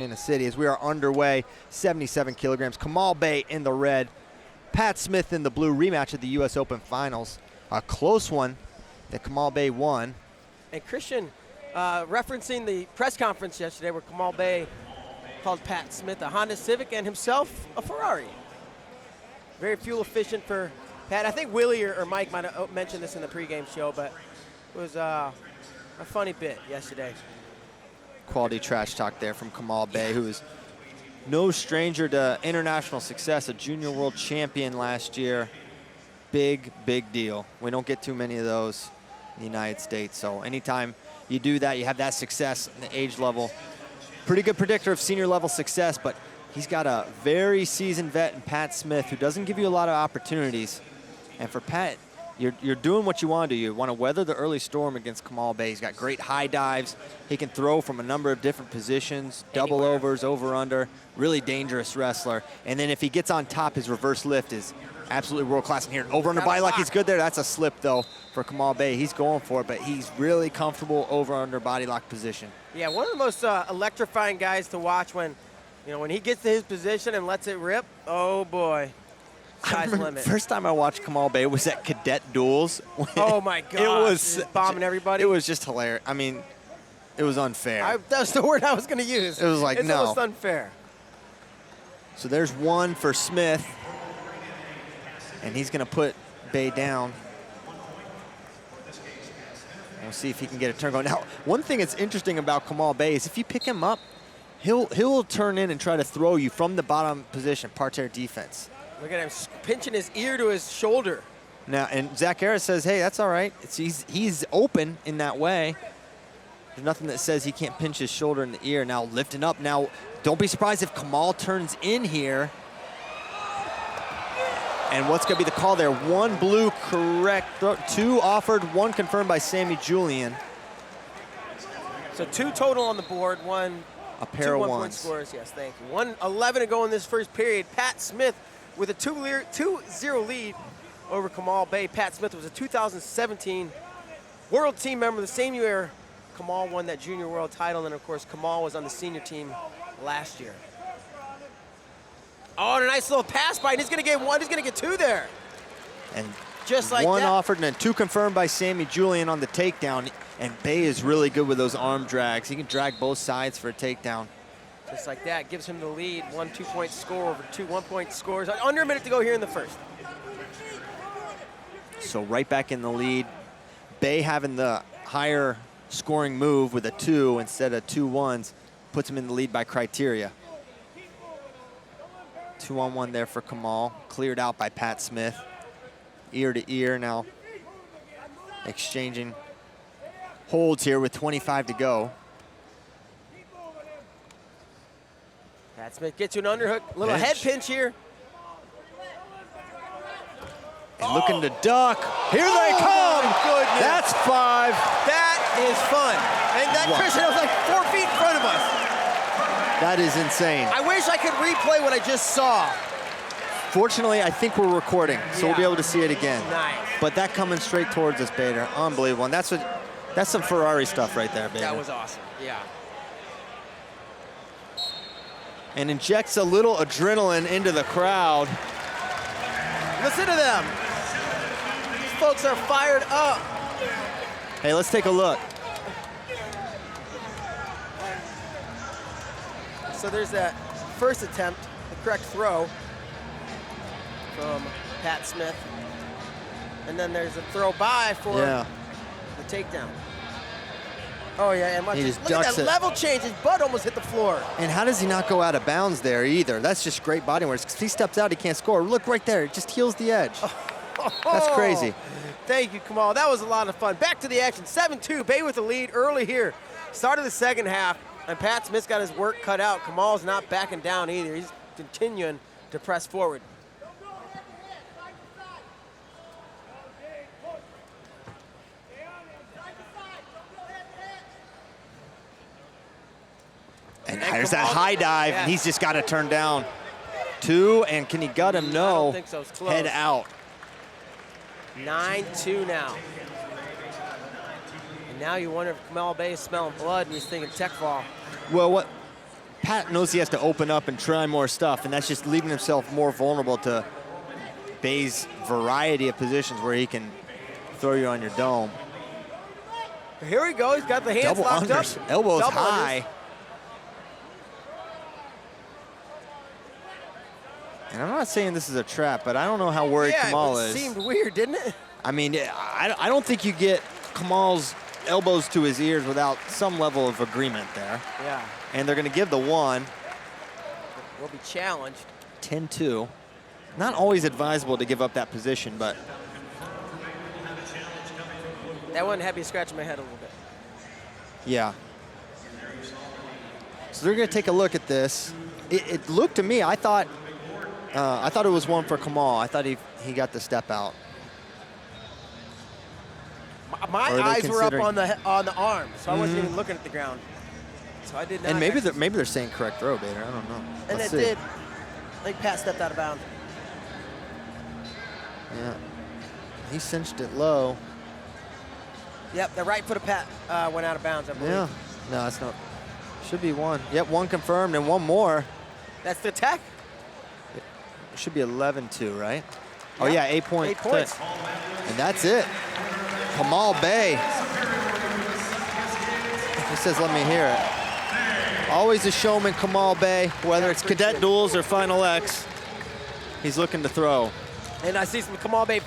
in the city as we are underway. 77 kilograms. Kamal Bey in the red, Pat Smith in the blue. Rematch of the U.S. Open Finals. A close one that Kamal Bey won. And Christian, referencing the press conference yesterday where Kamal Bey called Pat Smith a Honda Civic and himself a Ferrari. Very fuel efficient for Pat. I think Willie or Mike might have mentioned this in the pregame show, but it was a funny bit yesterday. Quality trash talk there from Kamal Bey, who is no stranger to international success, a junior world champion last year. Big, big deal. We don't get too many of those in the United States. So anytime you do that, you have that success in the age level. Pretty good predictor of senior level success, but he's got a very seasoned vet in Pat Smith who doesn't give you a lot of opportunities. And for Pat, you're doing what you want to do. You want to weather the early storm against Kamal Bey. He's got great high dives. He can throw from a number of different positions, double overs, over, under. Really dangerous wrestler. And then if he gets on top, his reverse lift is absolutely world class. And here, over, under, body lock, he's good there. That's a slip, though, for Kamal Bey. He's going for it, but he's really comfortable over, under, body lock position. Yeah, one of the most electrifying guys to watch when he gets to his position and lets it rip. Oh, boy. Sky's the limit. First time I watched Kamal Bey was at Cadet Duels. Oh my God! It was bombing everybody. It was just hilarious. I mean, it was unfair. That's the word I was going to use. It was like, it's almost unfair. So there's one for Smith, and he's going to put Bey down. We'll see if he can get a turn going. Now, one thing that's interesting about Kamal Bey is if you pick him up, he'll turn in and try to throw you from the bottom position, parterre defense. Look at him pinching his ear to his shoulder. Now, and Zach Harris says, hey, that's all right. He's open in that way. There's nothing that says he can't pinch his shoulder in the ear. Now lifting up. Now, don't be surprised if Kamal turns in here. And what's going to be the call there? One blue correct, two offered, one confirmed by Sammy Julian. So two total on the board, one. A pair of 1-point ones. scores, yes, thank you. 1:11 to go in this first period. Pat Smith with a 2-0 lead over Kamal Bey. Pat Smith was a 2017 World Team member the same year Kamal won that Junior World title, and of course Kamal was on the senior team last year. Oh, and a nice little pass by, and he's gonna get one, he's gonna get two there. And just like one that. offered and then two confirmed by Sammy Julian on the takedown. And Bey is really good with those arm drags. He can drag both sides for a takedown. Just like that, gives him the lead. 1 2-point score over 2 1-point scores. Under a minute to go here in the first. So right back in the lead. Bey having the higher scoring move with a 2 instead of 2 1s puts him in the lead by criteria. 2-on-1 there for Kamal. Cleared out by Pat Smith. Ear to ear now. Exchanging holds here with 25 to go. Pat Smith gets you an underhook, little head pinch here. And looking to duck. Here they come. Goodness. That's 5. That is fun. And that, Christian, was like 4 feet in front of us. That is insane. I wish I could replay what I just saw. Fortunately, I think we're recording, so we'll be able to see it again. Nice. But that coming straight towards us, Bader. Unbelievable. And that's some Ferrari stuff right there, Bader. That was awesome, yeah. And injects a little adrenaline into the crowd. Listen to them. These folks are fired up. Hey, let's take a look. So there's that first attempt, the correct throw from Pat Smith. And then there's a throw by for the takedown. Oh yeah, and he just look at ducks that it. level change. His butt almost hit the floor. And how does he not go out of bounds there either? That's just great body work. If he steps out, he can't score. Look right there, it just heals the edge. That's crazy. Thank you, Kamal. That was a lot of fun. Back to the action, 7-2. Bey with the lead early here. Start of the second half, and Pat Smith's got his work cut out. Kamal's not backing down either. He's continuing to press forward. And there's that high dive, and he's just got to turn down. 2, and can he gut him? No. I don't think so. It's close. Head out. 9-2 now. And now you wonder if Kamal Bey is smelling blood and he's thinking tech fall. Well, what Pat knows he has to open up and try more stuff, and that's just leaving himself more vulnerable to Bey's variety of positions where he can throw you on your dome. Here we go. He's got the hands Double locked unders, up. elbows Double high. unders. And I'm not saying this is a trap, but I don't know how worried Yeah, Kamal it is. seemed weird, didn't it? I mean, I don't think you get Kamal's elbows to his ears without some level of agreement there. Yeah. And they're going to give the one. Will be challenged. 10-2. Not always advisable to give up that position, but That one had me scratching my head a little bit. yeah. So they're going to take a look at this. It looked to me, I thought it was one for Kamal. I thought he got the step out. My Or are they eyes were up considering- on the arm, so I wasn't even looking at the ground. So I did not. And maybe actually- they're saying correct throw, Bader. I don't know. And Let's it see. did. I think Pat stepped out of bounds. Yeah. He cinched it low. Yep, the right foot of Pat went out of bounds, I believe. Yeah. No, it's not. Should be one. Yep, one confirmed and one more. That's the tech. It should be 11-2, right? Oh, Yeah. yeah, 8 points. 8 points. And that's it. Kamal Bey. He says, let me hear it. Always a showman, Kamal Bey, whether it's cadet duels or Final X. He's looking to throw. And I see some Kamal Bey